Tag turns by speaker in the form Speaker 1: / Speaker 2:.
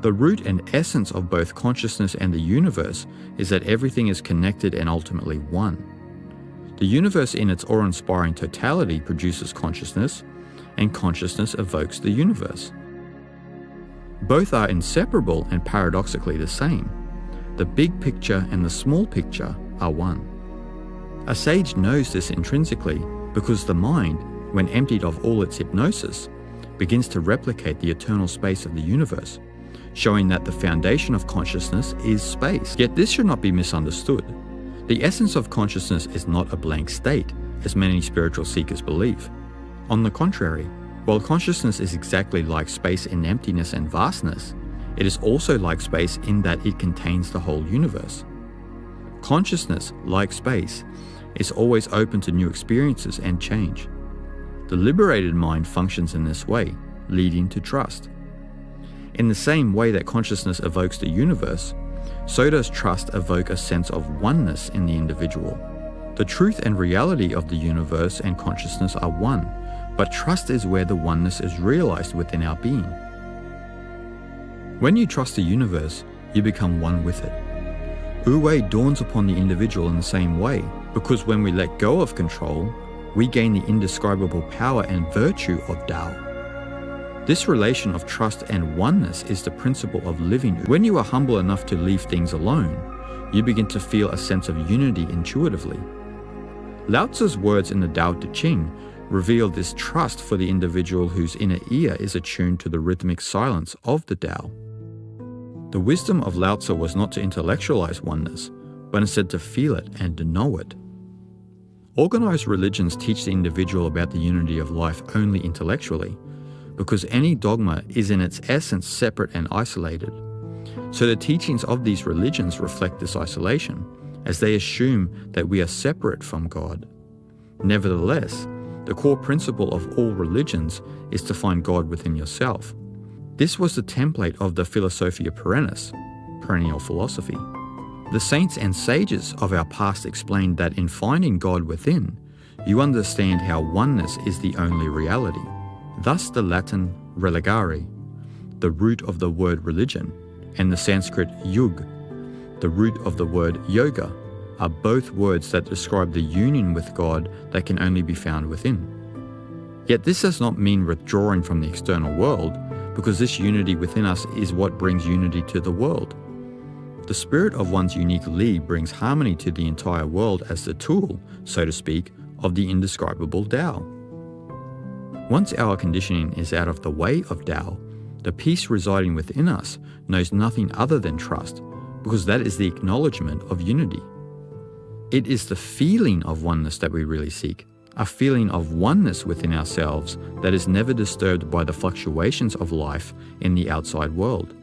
Speaker 1: The root and essence of both consciousness and the universe is that everything is connected and ultimately one. The universe in its awe-inspiring totality produces consciousness, and consciousness evokes the universe. Both are inseparable and paradoxically the same. The big picture and the small picture are one. A sage knows this intrinsically because the mind, when emptied of all its hypnosis, begins to replicate the eternal space of the universe, showing that the foundation of consciousness is space. Yet this should not be misunderstood. The essence of consciousness is not a blank state, as many spiritual seekers believe. On the contrary, while consciousness is exactly like space in emptiness and vastness, it is also like space in that it contains the whole universe. Consciousness, like space, is always open to new experiences and change. The liberated mind functions in this way, leading to trust. In the same way that consciousness evokes the universe, so does trust evoke a sense of oneness in the individual. The truth and reality of the universe and consciousness are one, but trust is where the oneness is realized within our being. When you trust the universe, you become one with it. Wu-Wei dawns upon the individual in the same way, because when we let go of control, we gain the indescribable power and virtue of Tao. This relation of trust and oneness is the principle of living. When you are humble enough to leave things alone, you begin to feel a sense of unity intuitively. Lao Tzu's words in the Tao Te Ching reveal this trust for the individual whose inner ear is attuned to the rhythmic silence of the Tao. The wisdom of Lao Tzu was not to intellectualize oneness, but instead to feel it and to know it. Organized religions teach the individual about the unity of life only intellectually, because any dogma is in its essence separate and isolated. So the teachings of these religions reflect this isolation, as they assume that we are separate from God. Nevertheless, the core principle of all religions is to find God within yourself. This was the template of the Philosophia Perennis, perennial philosophy. The saints and sages of our past explained that in finding God within, you understand how oneness is the only reality. Thus the Latin religare, the root of the word religion, and the Sanskrit yug, the root of the word yoga, are both words that describe the union with God that can only be found within. Yet this does not mean withdrawing from the external world, because this unity within us is what brings unity to the world. The spirit of one's unique Li brings harmony to the entire world as the tool, so to speak, of the indescribable Tao. Once our conditioning is out of the way of Tao, the peace residing within us knows nothing other than trust, because that is the acknowledgement of unity. It is the feeling of oneness that we really seek, a feeling of oneness within ourselves that is never disturbed by the fluctuations of life in the outside world.